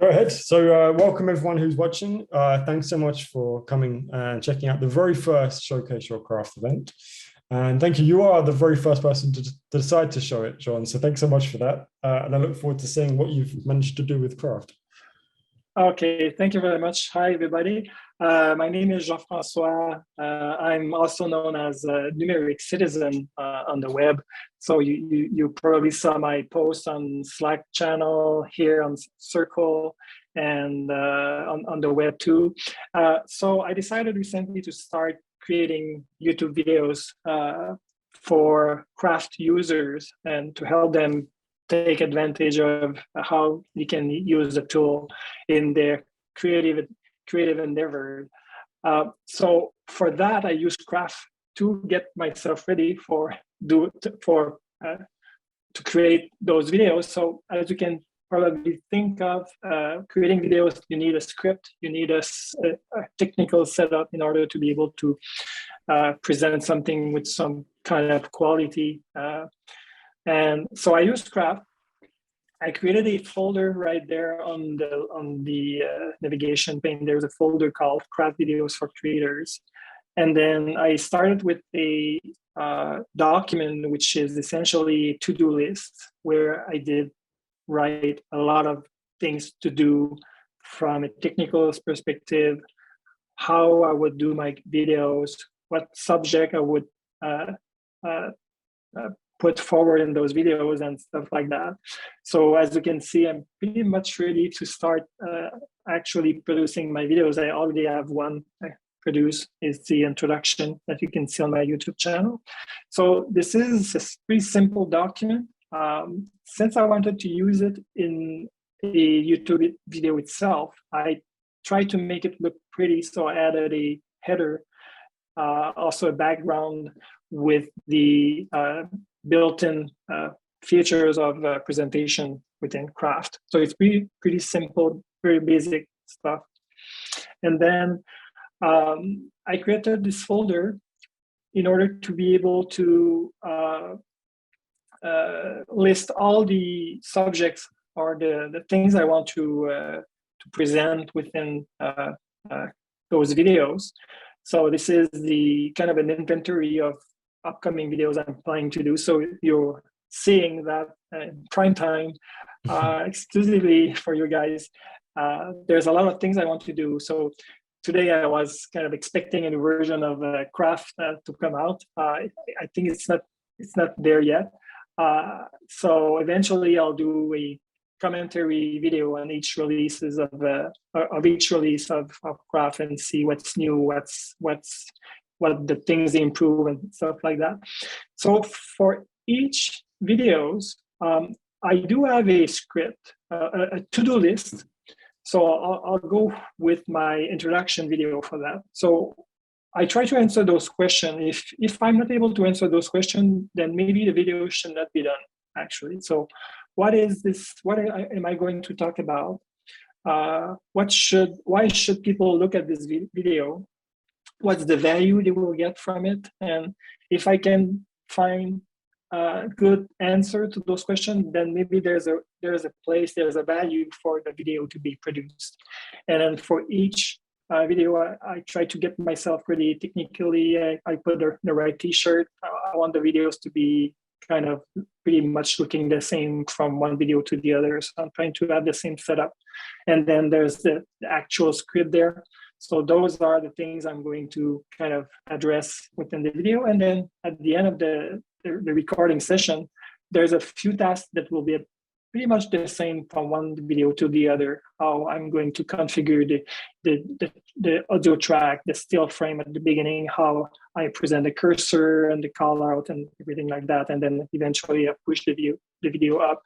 Go ahead. So, welcome everyone who's watching. Thanks so much for coming and checking out the very first Showcase Your Craft event. And thank you. You are the very first person to decide to show it, John. So thanks so much for that. And I look forward to seeing what you've managed to do with craft. Okay, thank you very much. Hi, everybody. My name is Jean-François. I'm also known as Numeric Citizen on the web. So you probably saw my post on Slack channel here on Circle and on the web too. So I decided recently to start creating YouTube videos for craft users and to help them take advantage of how you can use the tool in their creative endeavor. So for that, I use craft to get myself ready to create those videos. So as you can probably think of, creating videos, you need a script, you need a technical setup in order to be able to present something with some kind of quality. And so I used craft. I created a folder right there on the navigation pane. There's a folder called Craft Videos for Creators. And then I started with a document, which is essentially a to-do list, where I did write a lot of things to do from a technical perspective, how I would do my videos, what subject I would put forward in those videos and stuff like that. So as you can see, I'm pretty much ready to start actually producing my videos. I already have one produced. Is the introduction that you can see on my YouTube channel. So this is a pretty simple document. Since I wanted to use it in a YouTube video itself, I tried to make it look pretty. So I added a header, also a background with the built-in features of presentation within Craft. So it's pretty simple, very basic stuff. And then I created this folder in order to be able to list all the subjects or the things I want to present within those videos. So this is the kind of an inventory of upcoming videos I'm planning to do. So you're seeing that in prime time, exclusively for you guys. There's a lot of things I want to do. So today I was kind of expecting a version of Craft to come out. I think it's not there yet. So eventually I'll do a commentary video on each releases of each release of Craft and see what's new, what the things they improve and stuff like that. So for each videos, I do have a script, a to-do list. So I'll go with my introduction video for that. So I try to answer those questions. If I'm not able to answer those questions, then maybe the video should not be done, actually. So what is this? What am I going to talk about? Why should people look at this video? What's the value they will get from it? And if I can find a good answer to those questions, then maybe there's a value for the video to be produced. And then for each video, I try to get myself ready technically. I put the right t-shirt. I want the videos to be kind of pretty much looking the same from one video to the other. So I'm trying to have the same setup. And then there's the actual script there. So those are the things I'm going to kind of address within the video. And then at the end of the recording session, there's a few tasks that will be pretty much the same from one video to the other. How I'm going to configure the audio track, the still frame at the beginning, how I present the cursor and the call out and everything like that. And then eventually I push the video up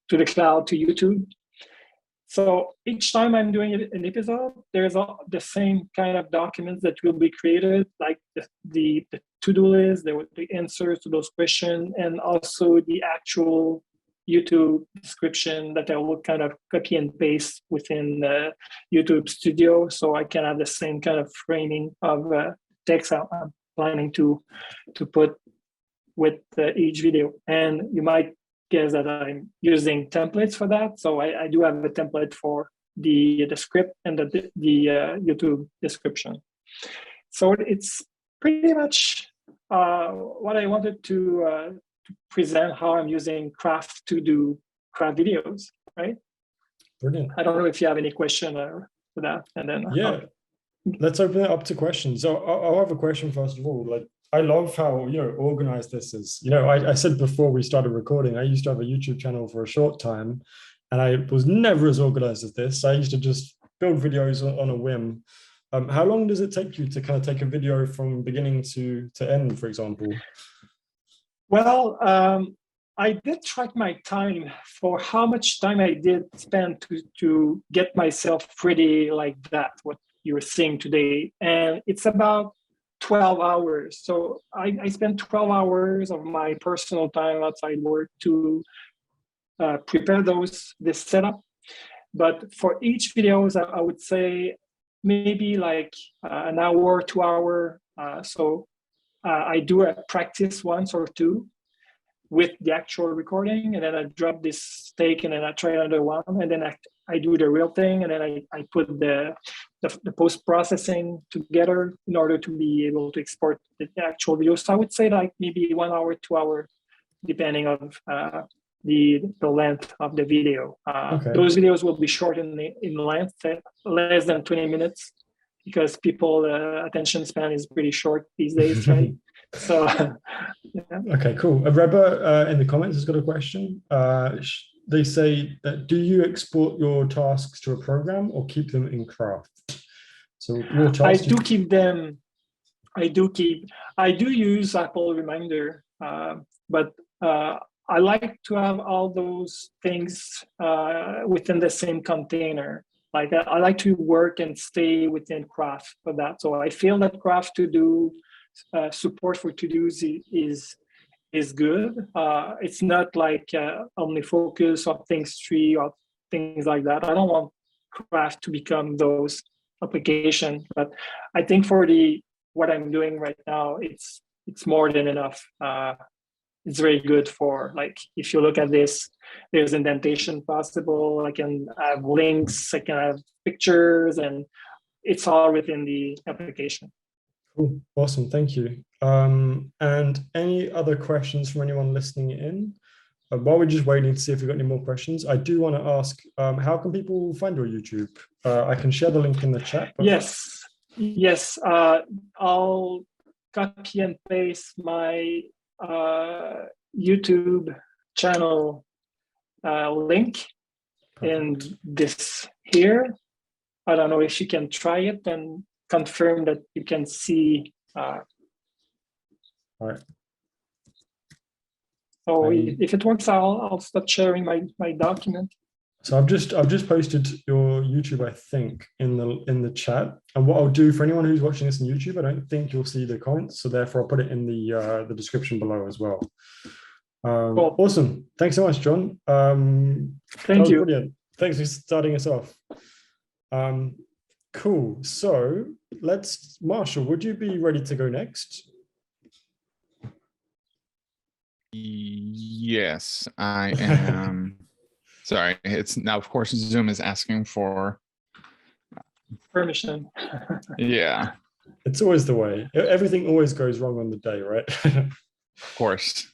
to the cloud, to YouTube. So each time I'm doing an episode, there's the same kind of documents that will be created, like the to-do list, the answers to those questions, and also the actual YouTube description that I will kind of copy and paste within YouTube Studio, so I can have the same kind of framing of text I'm planning to put with each video. And you might guess that I'm using templates for that. So I do have a template for the script and the YouTube description. So it's pretty much what I wanted to present, how I'm using Craft to do craft videos, right? Brilliant. I don't know if you have any question for that, and then yeah, let's open it up to questions. So I'll have a question first of all. Like, I love how organized this is. I said before we started recording, I used to have a YouTube channel for a short time, and I was never as organized as this. I used to just build videos on a whim. How long does it take you to kind of take a video from beginning to end, for example? Well, I did track my time for how much time I did spend to get myself ready like that, what you're seeing today. And it's about 12 hours. So I spent 12 hours of my personal time outside work to prepare this setup. But for each videos, I would say maybe like an hour, 2 hour. So I do a practice once or two with the actual recording, and then I drop this take, and then I try another one, and then I do the real thing, and then I put the post-processing together in order to be able to export the actual video. So I would say like maybe 1 hour, 2 hour, depending on the length of the video. Okay. Those videos will be short in length, less than 20 minutes, because people attention span is pretty short these days, right? So, yeah. Okay, cool. Reba in the comments has got a question. They say that, do you export your tasks to a program or keep them in Craft? So your tasks, I do keep them. I do use Apple Reminder, but I like to have all those things within the same container. Like I like to work and stay within Craft for that. So I feel that Craft to do support for to-dos is good. It's not like OmniFocus or Things Tree or things like that. I don't want Craft to become those applications, but I think for what I'm doing right now, it's more than enough. It's very good for, like, if you look at this, there's indentation possible. I can have links, I can have pictures, and it's all within the application. Cool. Awesome. Thank you. And any other questions from anyone listening in? While we're just waiting to see if we've got any more questions, I do want to ask, how can people find your YouTube? I can share the link in the chat. Yes. I'll copy and paste my YouTube channel link in this here. I don't know if you can try it and confirm that you can see. All right. So if it works, I'll start sharing my document. So I've just posted your YouTube, I think, in the chat. And what I'll do for anyone who's watching this on YouTube, I don't think you'll see the comments, so therefore I'll put it in the description below as well. Cool. Awesome. Thanks so much, John. Thank you. Brilliant. Thanks for starting us off. Cool. So Marshall, would you be ready to go next? Yes, I am. Sorry, it's now, of course, Zoom is asking for permission. Yeah. It's always the way. Everything always goes wrong on the day, right? Of course.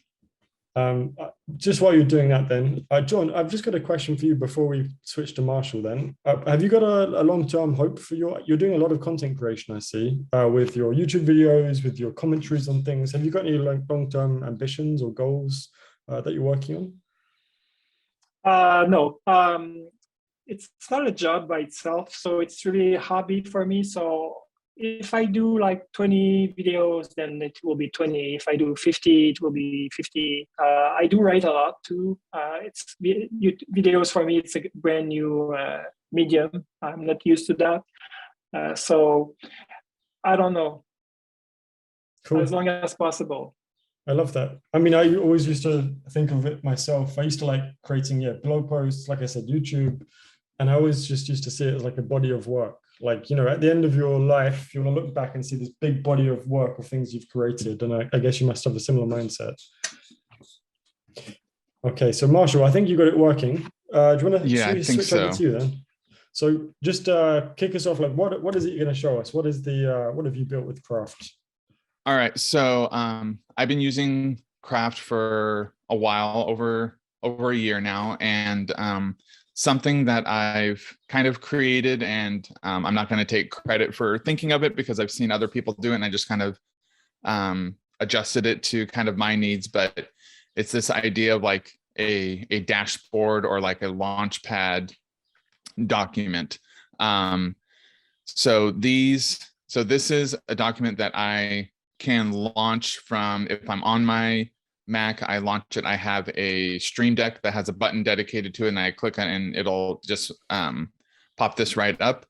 Just while you're doing that then, John, I've just got a question for you before we switch to Marshall then. Have you got a long-term hope for you're doing a lot of content creation, I see, with your YouTube videos, with your commentaries on things. Have you got any long-term ambitions or goals that you're working on? No, it's not a job by itself. So it's really a hobby for me. So if I do like 20 videos, then it will be 20. If I do 50, it will be 50. I do write a lot too. It's videos for me. It's a brand new medium. I'm not used to that. So I don't know. Cool. As long as possible. I love that. I mean, I always used to think of it myself. I used to like creating blog posts, like I said, YouTube. And I always just used to see it as like a body of work. Like, at the end of your life, you want to look back and see this big body of work of things you've created. And I guess you must have a similar mindset. Okay, so Marshall, I think you got it working. Do you want to switch over to you then? So just kick us off. Like, what is it you're going to show us? What is the what have you built with Craft? All right. So I've been using Craft for a while, over a year now, and something that I've kind of created, and I'm not going to take credit for thinking of it because I've seen other people do it, and I just kind of adjusted it to kind of my needs. But it's this idea of like a dashboard or like a launch pad document. So this is a document that I can launch from. If I'm on my Mac, I launch it. I have a Stream Deck that has a button dedicated to it, and I click on it and it'll just pop this right up.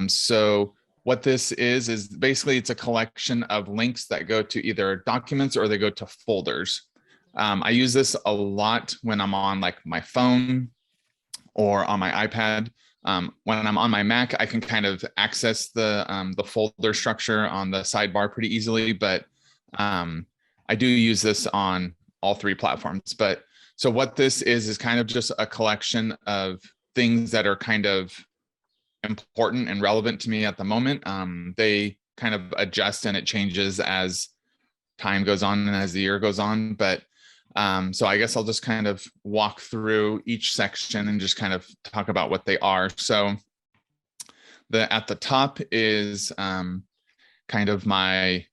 So what this is basically it's a collection of links that go to either documents or they go to folders. I use this a lot when I'm on like my phone or on my iPad. When I'm on my Mac, I can kind of access the folder structure on the sidebar pretty easily, but I do use this on all three platforms. But so what this is kind of just a collection of things that are kind of important and relevant to me at the moment. They kind of adjust and it changes as time goes on and as the year goes on. But so I guess I'll just kind of walk through each section and just kind of talk about what they are. So at the top is kind of my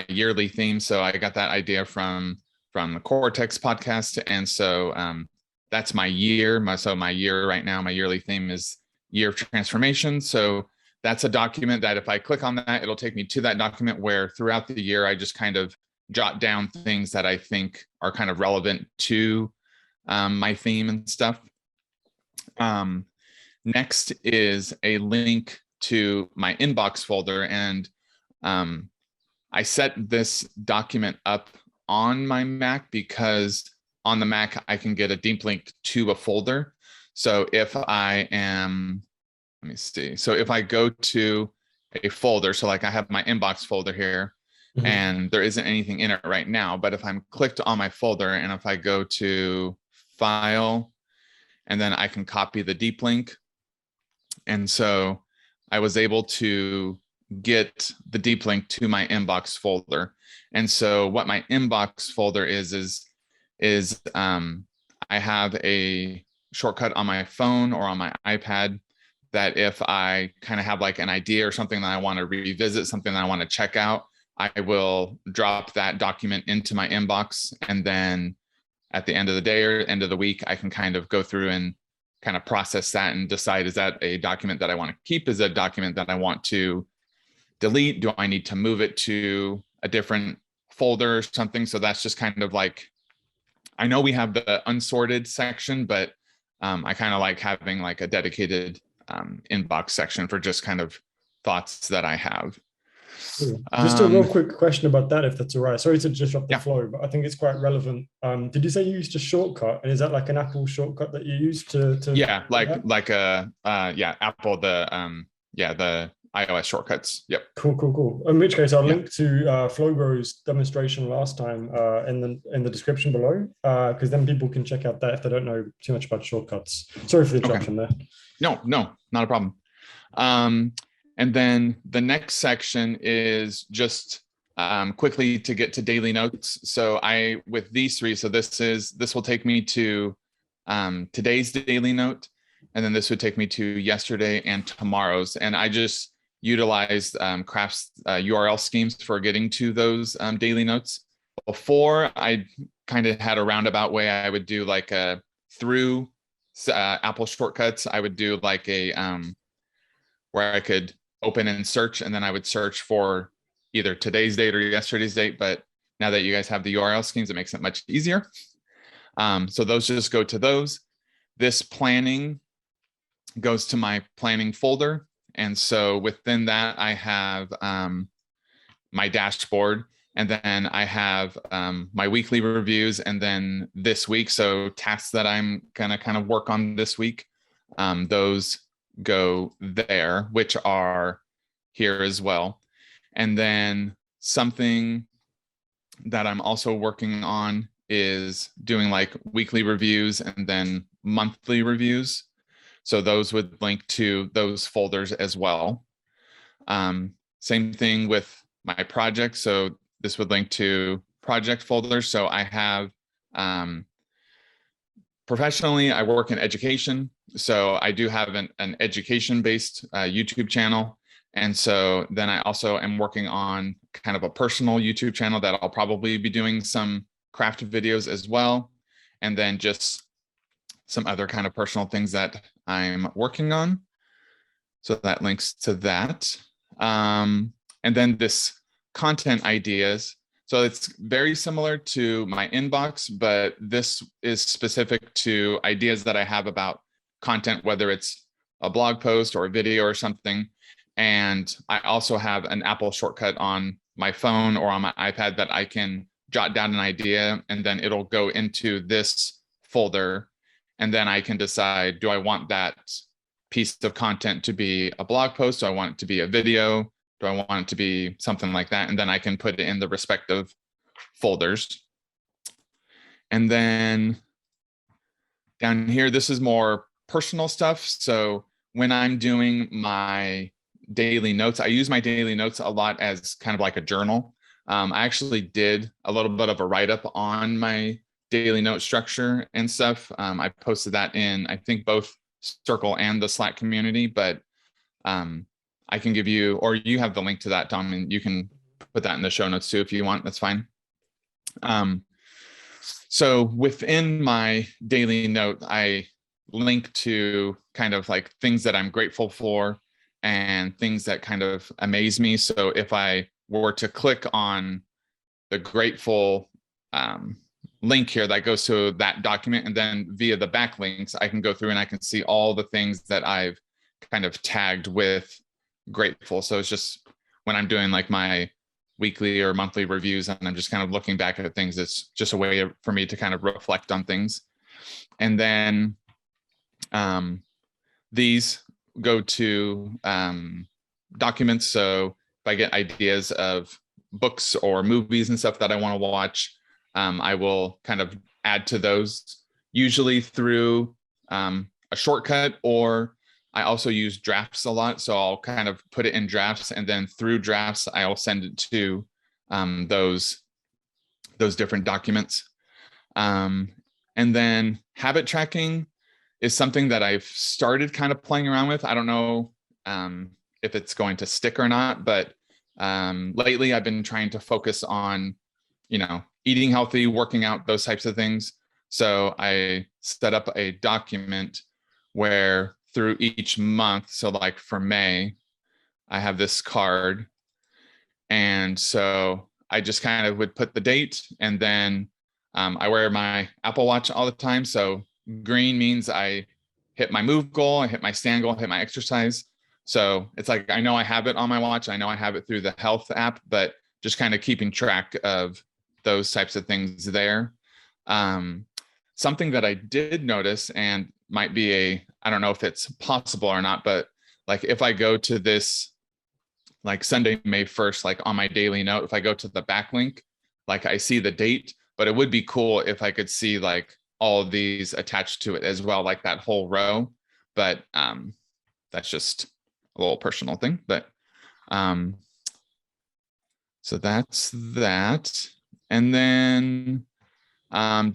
yearly theme. So I got that idea from the Cortex podcast. And so that's my year. My year right now, my yearly theme is Year of Transformation. So that's a document that if I click on that, it'll take me to that document where throughout the year, I just kind of jot down things that I think are kind of relevant to my theme and stuff. Next is a link to my inbox folder. And I set this document up on my Mac because on the Mac, I can get a deep link to a folder. So if I am, let me see. So if I go to a folder, so like I have my inbox folder here, and there isn't anything in it right now, but if I'm clicked on my folder and if I go to file, and then I can copy the deep link. And so I was able to get the deep link to my inbox folder. And so what my inbox folder is I have a shortcut on my phone or on my iPad that if I kind of have like an idea or something that I want to revisit, something that I want to check out, I will drop that document into my inbox. And then at the end of the day or end of the week, I can kind of go through and kind of process that and decide, is that a document that I want to keep? Is it a document that I want to delete? Do I need to move it to a different folder or something? So that's just kind of like, I know we have the unsorted section, but I kind of like having like a dedicated inbox section for just kind of thoughts that I have. Just a real quick question about that, if that's all right. Sorry to disrupt the flow, but I think it's quite relevant. Did you say you used a shortcut, and is that like an Apple shortcut that you use to yeah, like Apple, the iOS shortcuts. Yep. Cool. In which case, I'll link to Flowbro's demonstration last time in the description below, because then people can check out that if they don't know too much about shortcuts. Sorry for the interruption there. No, not a problem. And then the next section is just quickly to get to daily notes. So with these three, so this will take me to today's daily note, and then this would take me to yesterday and tomorrow's. And I just utilized Craft's URL schemes for getting to those daily notes. Before, I kind of had a roundabout way. I would do like through Apple shortcuts. I would do like a where I could open and search, and then I would search for either today's date or yesterday's date. But now that you guys have the URL schemes, it makes it much easier. So those just go to those. This planning goes to my planning folder. And so within that, I have my dashboard, and then I have my weekly reviews, and then this week. So tasks that I'm gonna kind of work on this week, those go there, which are here as well. And then something that I'm also working on is doing like weekly reviews and then monthly reviews. So those would link to those folders as well. Same thing with my project. So this would link to project folders. So I have, professionally, I work in education. So I do have an education-based YouTube channel. And so then I also am working on kind of a personal YouTube channel that I'll probably be doing some craft videos as well. And then just some other kind of personal things that I'm working on. So that links to that. And then this content ideas. So it's very similar to my inbox, but this is specific to ideas that I have about content, whether it's a blog post or a video or something. And I also have an Apple shortcut on my phone or on my iPad that I can jot down an idea, and then it'll go into this folder. And then I can decide, do I want that piece of content to be a blog post? Do I want it to be a video? Do I want it to be something like that? And then I can put it in the respective folders. And then down here, this is more personal stuff. So when I'm doing my daily notes, I use my daily notes a lot as kind of like a journal. I actually did a little bit of a write-up on my daily note structure and stuff. I posted that in, I think, both Circle and the Slack community, but I can give you, or you have the link to that, Tom, and you can put that in the show notes too if you want. That's fine. So within my daily note, I link to kind of like things that I'm grateful for and things that kind of amaze me. So if I were to click on the grateful link here, that goes to that document, and then via the backlinks, I can go through and I can see all the things that I've kind of tagged with grateful. So it's just when I'm doing like my weekly or monthly reviews and I'm just kind of looking back at things, it's just a way for me to kind of reflect on things. And then these go to documents. So if I get ideas of books or movies and stuff that I want to watch, I will kind of add to those, usually through a shortcut, or I also use drafts a lot. So I'll kind of put it in drafts, and then through drafts, I'll send it to those different documents. And then habit tracking is something that I've started kind of playing around with. I don't know if it's going to stick or not, but lately I've been trying to focus on, eating healthy, working out, those types of things. So I set up a document where through each month, so like for May, I have this card. And so I just kind of would put the date, and then I wear my Apple Watch all the time. So green means I hit my move goal, I hit my stand goal, hit my exercise. So it's like, I know I have it on my watch. I know I have it through the health app, but just kind of keeping track of those types of things there. Something that I did notice, and might be I don't know if it's possible or not, but like if I go to this, like Sunday, May 1st, like on my daily note, if I go to the backlink, like I see the date, but it would be cool if I could see like all of these attached to it as well, like that whole row. But that's just a little personal thing, but so that's that. And then I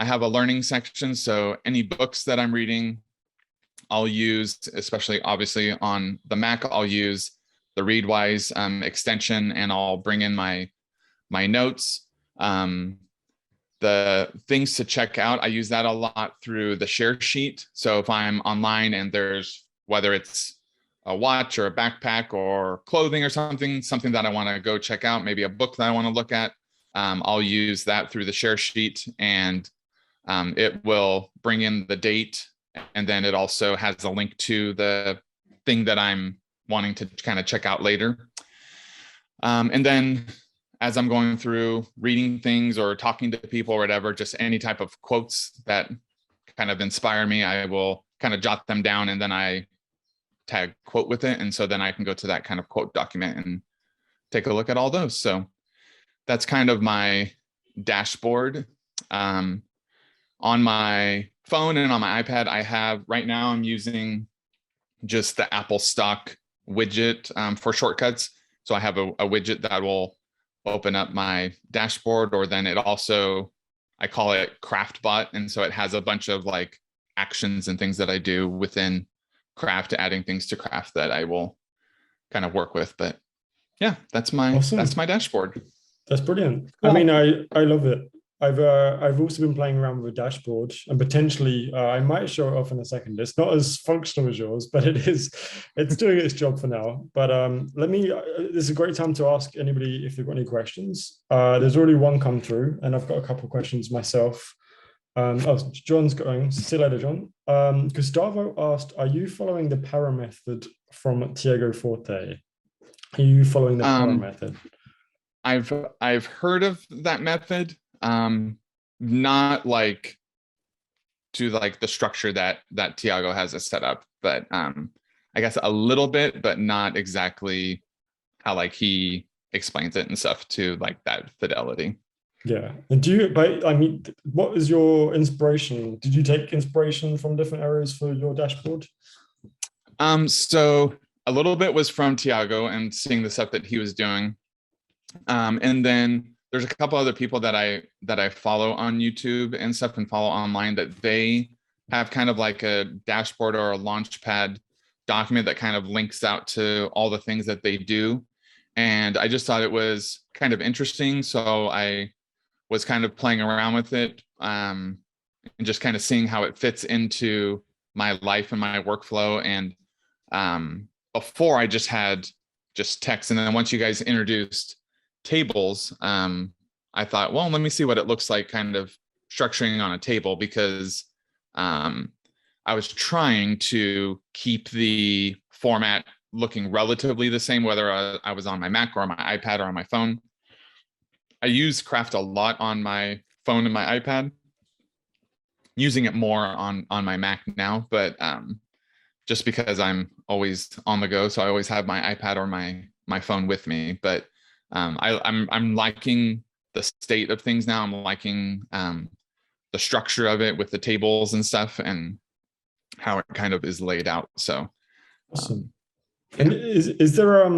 have a learning section. So any books that I'm reading, I'll use, especially obviously on the Mac, I'll use the Readwise extension, and I'll bring in my notes. The things to check out, I use that a lot through the share sheet. So if I'm online and there's, whether it's a watch or a backpack or clothing or something that I want to go check out, maybe a book that I want to look at, I'll use that through the share sheet, and it will bring in the date, and then it also has a link to the thing that I'm wanting to kind of check out later. And then as I'm going through reading things or talking to people or whatever, just any type of quotes that kind of inspire me, I will kind of jot them down, and then I tag quote with it. And so then I can go to that kind of quote document and take a look at all those. So that's kind of my dashboard. On on my phone and on my iPad, I have right now, I'm using just the Apple stock widget for shortcuts. So I have a widget that will open up my dashboard, or then it also, I call it CraftBot. And so it has a bunch of like actions and things that I do within Craft, adding things to Craft that I will kind of work with. But yeah, that's my dashboard. That's brilliant. Cool. I mean, I love it. I've also been playing around with a dashboard, and potentially I might show it off in a second. It's not as functional as yours, but it's doing its job for now. But this is a great time to ask anybody if they've got any questions. There's already one come through, and I've got a couple of questions myself. John's going. See you later, John. Gustavo asked, "Are you following the para method from Tiago Forte? Are you following the para method?" I've heard of that method. Not like to like the structure that Tiago has it set up, but I guess a little bit, but not exactly how like he explains it and stuff to like that fidelity. Yeah. And what is your inspiration? Did you take inspiration from different areas for your dashboard? So a little bit was from Tiago and seeing the stuff that he was doing. And then there's a couple other people that I follow on YouTube and stuff and follow online that they have kind of like a dashboard or a launchpad document that kind of links out to all the things that they do. And I just thought it was kind of interesting. So I was kind of playing around with it and just kind of seeing how it fits into my life and my workflow. And before I just had just text. And then once you guys introduced tables, I thought, well, let me see what it looks like kind of structuring on a table, because I was trying to keep the format looking relatively the same, whether I was on my Mac or on my iPad or on my phone. I use Craft a lot on my phone and my iPad, using it more on my Mac now, but just because I'm always on the go, so I always have my iPad or my phone with me. But I'm liking the state of things now. I'm liking the structure of it with the tables and stuff and how it kind of is laid out. So awesome. Yeah. And is there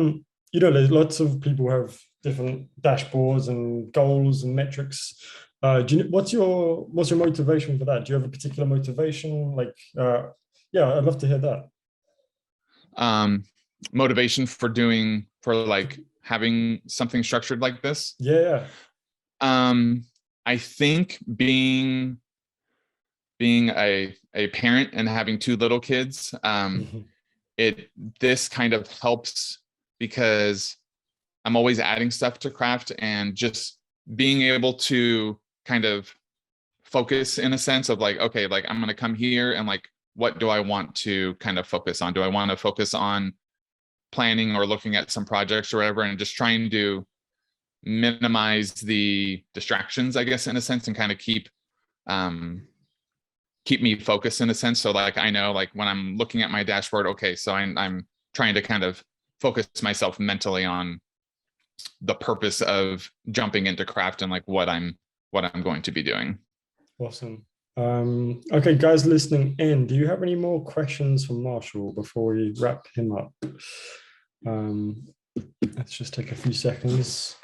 there's lots of people who have different dashboards and goals and metrics. What's your motivation for that? Do you have a particular motivation? Yeah, I'd love to hear that. Motivation for like having something structured like this. Yeah. I think being a parent and having two little kids, this kind of helps because I'm always adding stuff to Craft, and just being able to kind of focus in a sense of like, okay, like I'm going to come here and like, what do I want to kind of focus on? Do I want to focus on planning or looking at some projects or whatever, and just trying to minimize the distractions, I guess, in a sense, and kind of keep me focused in a sense. So like, I know like when I'm looking at my dashboard, okay, so I'm trying to kind of focus myself mentally on the purpose of jumping into Craft and like what I'm going to be doing. Awesome. Okay, guys listening in, do you have any more questions for Marshall before we wrap him up? Let's just take a few seconds.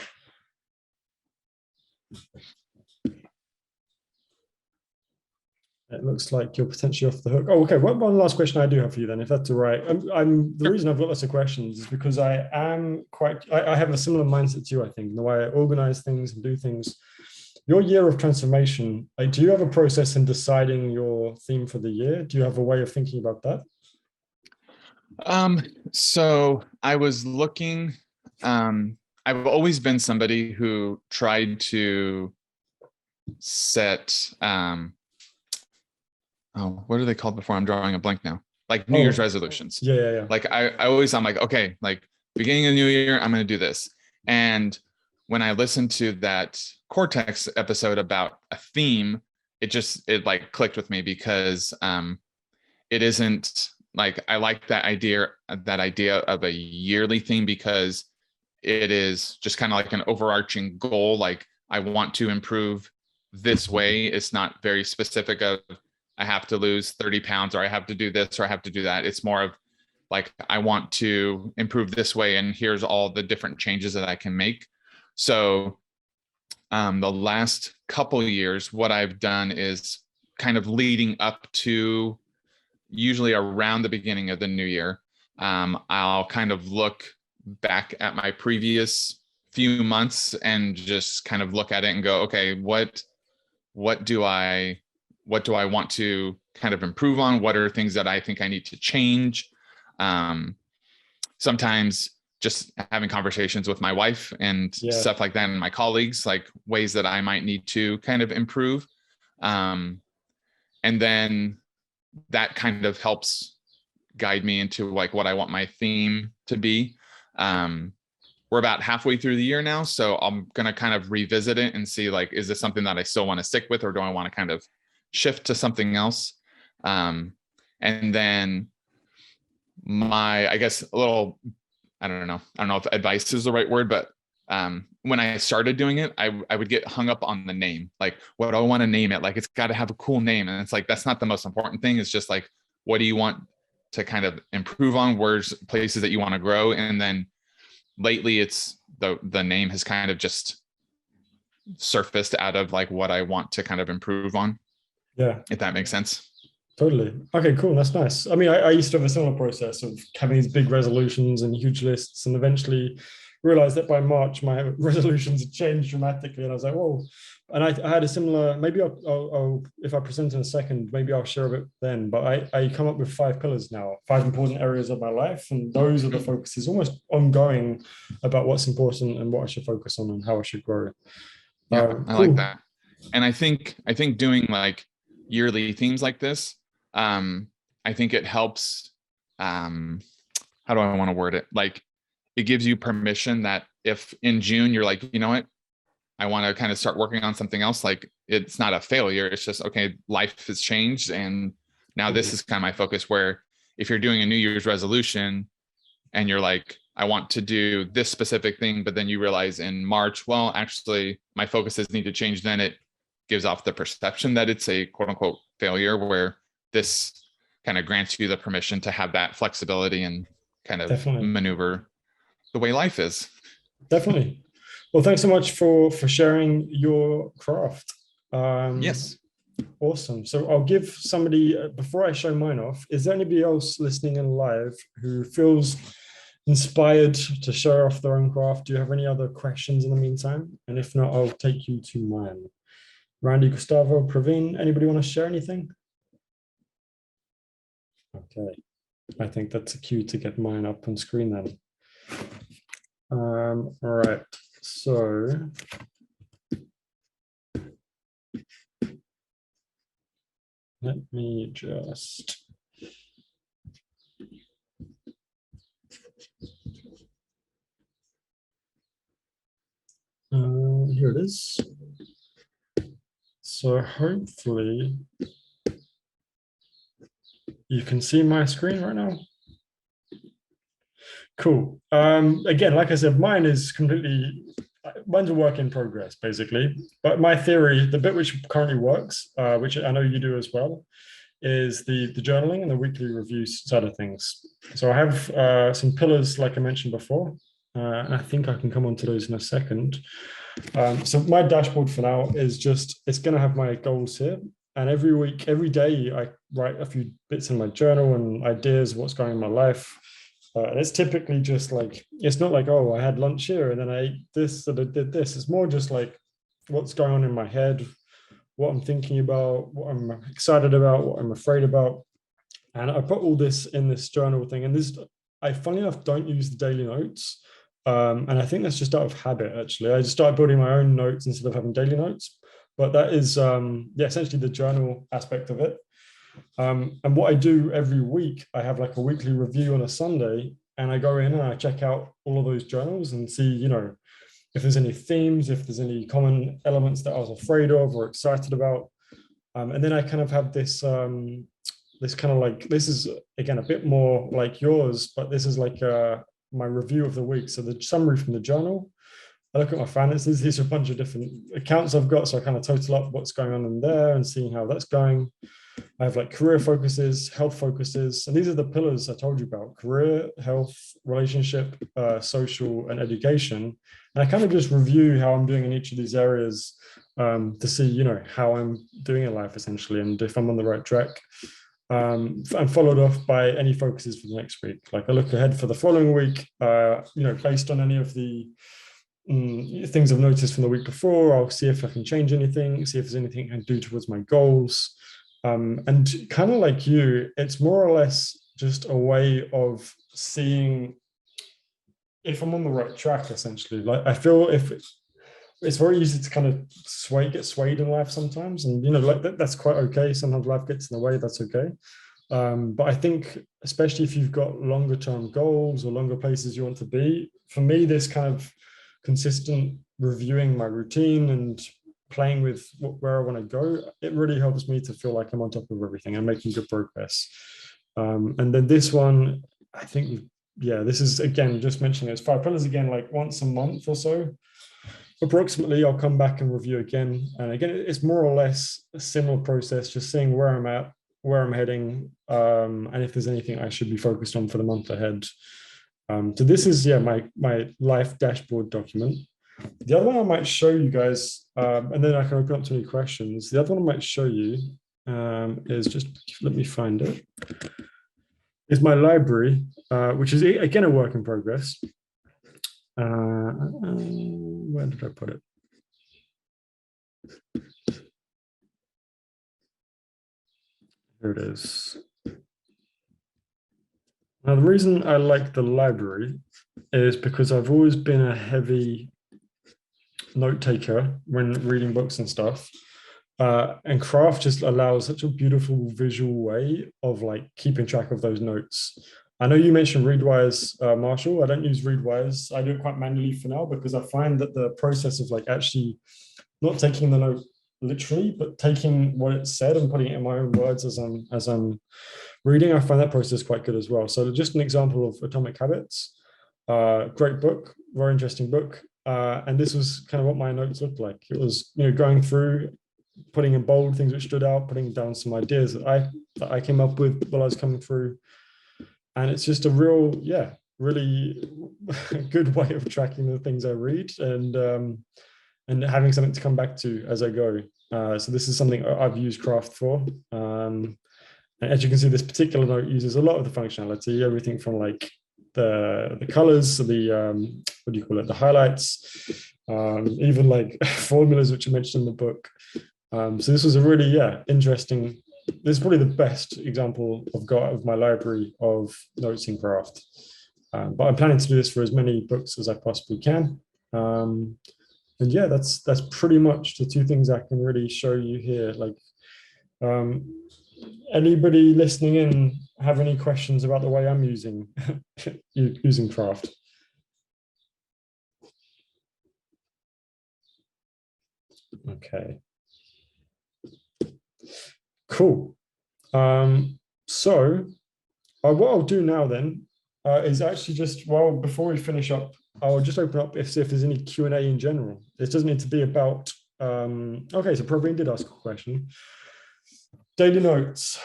It looks like you're potentially off the hook. Oh, okay. One last question I do have for you then, if that's all right. The reason I've got lots of questions is because I have a similar mindset to you, I think, in the way I organize things and do things. Your year of transformation, do you have a process in deciding your theme for the year? Do you have a way of thinking about that? So I was looking, I've always been somebody who tried to set, what are they called before? I'm drawing a blank now. Like New Year's resolutions. Yeah. Like I'm like, okay, like beginning of the new year, I'm going to do this. And when I listened to that Cortex episode about a theme, it like clicked with me, because it isn't like, I like that idea of a yearly theme, because it is just kind of like an overarching goal. Like I want to improve this way. It's not very specific of I have to lose 30 pounds or I have to do this or I have to do that. It's more of like, I want to improve this way, and here's all the different changes that I can make. So the last couple of years, what I've done is kind of leading up to usually around the beginning of the new year, I'll kind of look back at my previous few months and just kind of look at it and go, okay, what do I want to kind of improve on? What are things that I think I need to change? Sometimes just having conversations with my wife and stuff like that, and my colleagues, like ways that I might need to kind of improve. And then that kind of helps guide me into like what I want my theme to be. We're about halfway through the year now, so I'm going to kind of revisit it and see, like, is this something that I still want to stick with, or do I want to kind of shift to something else? And then I guess a little, I don't know if advice is the right word, but when I started doing it, I would get hung up on the name. Like, what do I want to name it? Like, it's got to have a cool name. And it's like, that's not the most important thing. It's just like, what do you want to kind of improve on? Where's places that you want to grow? And then lately it's the name has kind of just surfaced out of like what I want to kind of improve on. Yeah. If that makes sense. Totally. Okay, cool. That's nice. I mean, I used to have a similar process of having these big resolutions and huge lists, and eventually realized that by March, my resolutions had changed dramatically. And I was like, whoa. And I had a similar, maybe I'll if I present in a second, maybe I'll share a bit then, but I come up with 5 pillars now, 5 important areas of my life. And those are the focuses almost ongoing about what's important and what I should focus on and how I should grow. Yeah, cool. I like that. And I think doing like yearly themes like this, I think it helps. How do I want to word it? Like, it gives you permission that if in June you're like, you know what, I want to kind of start working on something else, like, it's not a failure. It's just, okay, life has changed, and now this is kind of my focus. Where if you're doing a New Year's resolution and you're like, I want to do this specific thing, but then you realize in March, well, actually my focuses need to change, then it gives off the perception that it's a quote unquote failure, where this kind of grants you the permission to have that flexibility and kind of maneuver the way life is. Definitely. Well, thanks so much for sharing your craft. Yes. Awesome. So I'll give somebody, before I show mine off, is there anybody else listening in live who feels inspired to show off their own craft? Do you have any other questions in the meantime? And if not, I'll take you to mine. Randy, Gustavo, Praveen, anybody want to share anything? Okay, I think that's a cue to get mine up on screen then. All right, so let me just here it is. So hopefully you can see my screen right now. Cool. Again, like I said, mine's a work in progress, basically. But my theory, the bit which currently works, which I know you do as well, is the journaling and the weekly review side of things. So I have some pillars, like I mentioned before, and I think I can come on to those in a second. So my dashboard for now is just, it's going to have my goals here. And every week, every day, I write a few bits in my journal and ideas of what's going on in my life. And it's typically just like, it's not like, oh, I had lunch here and then I ate this and I did this. It's more just like what's going on in my head, what I'm thinking about, what I'm excited about, what I'm afraid about. And I put all this in this journal thing. And this, I funnily enough, don't use the daily notes. And I think that's just out of habit, actually. I just started building my own notes instead of having daily notes. But that is, essentially the journal aspect of it. And what I do every week, I have like a weekly review on a Sunday, and I go in and I check out all of those journals and see, you know, if there's any themes, if there's any common elements that I was afraid of or excited about. And then I kind of have this, this kind of like, this is, again, a bit more like yours, but this is like my review of the week. So the summary from the journal, I look at my finances. These are a bunch of different accounts I've got. So I kind of total up what's going on in there and seeing how that's going. I have like career focuses, health focuses, and these are the pillars I told you about: career, health, relationship, social, and education. And I kind of just review how I'm doing in each of these areas to see, you know, how I'm doing in life essentially, and if I'm on the right track. And followed off by any focuses for the next week. Like I look ahead for the following week, you know, based on any of the things I've noticed from the week before. I'll see if I can change anything, see if there's anything I can do towards my goals. And kind of like you, it's more or less just a way of seeing if I'm on the right track, essentially. Like I feel if it's very easy to kind of get swayed in life sometimes, and you know, like that's quite okay. Sometimes life gets in the way, that's okay. But I think especially if you've got longer term goals or longer places you want to be, for me, this kind of consistent reviewing my routine and playing with where I want to go, it really helps me to feel like I'm on top of everything and making good progress. And then this one, I think, yeah, this is again, just mentioning it's 5 pillars again, like once a month or so. Approximately, I'll come back and review again. And again, it's more or less a similar process, just seeing where I'm at, where I'm heading, and if there's anything I should be focused on for the month ahead. So this is, yeah, my life dashboard document. The other one I might show you guys, and then I can open up to any questions. The other one I might show you is just, let me find it, is my library, which is, again, a work in progress. Where did I put it? Here it is. Now, the reason I like the library is because I've always been a heavy note taker when reading books and stuff. And craft just allows such a beautiful visual way of like keeping track of those notes. I know you mentioned Readwise, Marshall. I don't use Readwise. I do it quite manually for now because I find that the process of like actually not taking the note literally, but taking what it said and putting it in my own words as I'm reading, I find that process quite good as well. So just an example of Atomic Habits, great book, very interesting book. And this was kind of what my notes looked like. It was, you know, going through, putting in bold things which stood out, putting down some ideas that I came up with while I was coming through. And it's just a real, yeah, really good way of tracking the things I read and having something to come back to as I go. So this is something I've used Craft for. And as you can see, this particular note uses a lot of the functionality, everything from like the colors, the what do you call it, the highlights, even like formulas which are mentioned in the book. So this was a really, yeah, interesting. This is probably the best example I've got of my library of notes in Craft. But I'm planning to do this for as many books as I possibly can. And yeah, that's pretty much the two things I can really show you here. Like, anybody listening in have any questions about the way I'm using Craft? Okay. Cool. So what I'll do now then is actually just, well, before we finish up, I'll just open up see if there's any Q&A in general. This doesn't need to be about, okay, so Praveen did ask a question. Daily notes.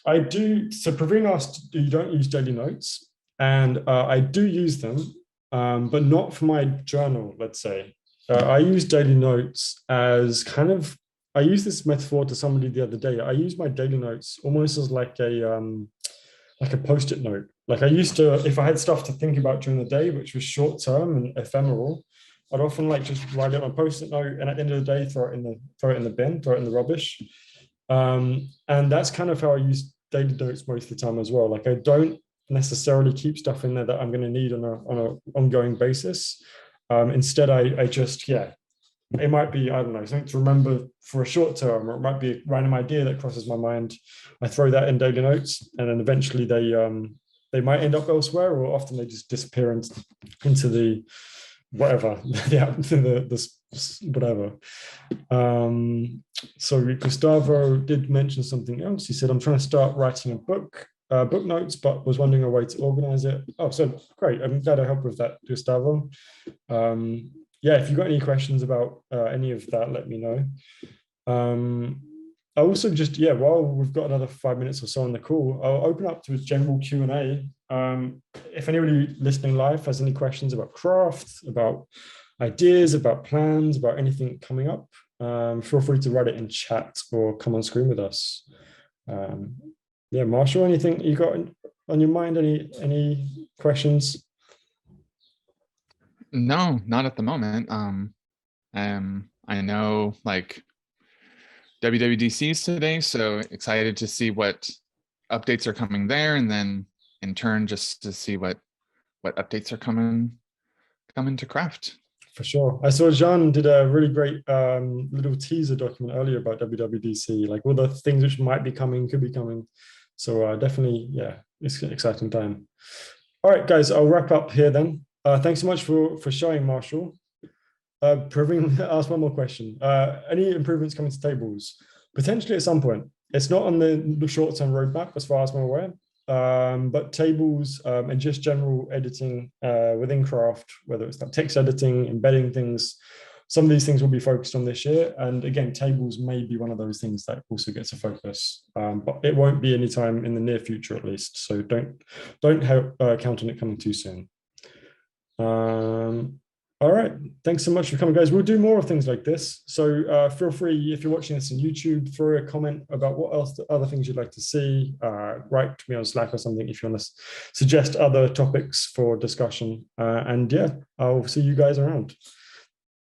I do, so Praveen asked, you don't use daily notes, and I do use them, but not for my journal, let's say. I use daily notes as kind of, I used this metaphor to somebody the other day. I use my daily notes almost as like a post-it note. Like I used to, if I had stuff to think about during the day, which was short term and ephemeral, I'd often like just write it on a post-it note, and at the end of the day, throw it in the bin, throw it in the rubbish. And that's kind of how I use daily notes most of the time as well. Like I don't necessarily keep stuff in there that I'm going to need on an ongoing basis. Instead, I just, yeah, it might be, I don't know, something to remember for a short term, or it might be a random idea that crosses my mind. I throw that in daily notes, and then eventually they might end up elsewhere, or often they just disappear into the whatever, yeah, the whatever. So Gustavo did mention something else. He said, I'm trying to start writing a book notes, but was wondering a way to organize it. Oh, so great. I'm glad I helped with that, Gustavo. yeah, if you've got any questions about any of that, let me know. I also just, yeah, while we've got another 5 minutes or so on the call, I'll open up to a general Q&A. If anybody listening live has any questions about craft, about ideas, about plans, about anything coming up, feel free to write it in chat or come on screen with us. Yeah, Marshall, anything you got on your mind? Any questions? No, not at the moment. I know like WWDC's today, so excited to see what updates are coming there, and then in turn just to see what updates are coming to craft. For sure. I saw Jean did a really great little teaser document earlier about WWDC, like all the things which might be coming, could be coming. So definitely, yeah, it's an exciting time. All right, guys, I'll wrap up here then. Thanks so much for showing, Marshall. Ask one more question. Any improvements coming to tables? Potentially at some point. It's not on the short-term roadmap as far as I'm aware, but tables and just general editing within craft, whether it's like text editing, embedding things, some of these things will be focused on this year. And again, tables may be one of those things that also gets a focus, but it won't be anytime in the near future at least. So don't count on it coming too soon. All right, thanks so much for coming, guys. We'll do more of things like this. So feel free, if you're watching this on YouTube, throw a comment about what else, other things you'd like to see. Write to me on Slack or something if you want to suggest other topics for discussion. And yeah, I'll see you guys around.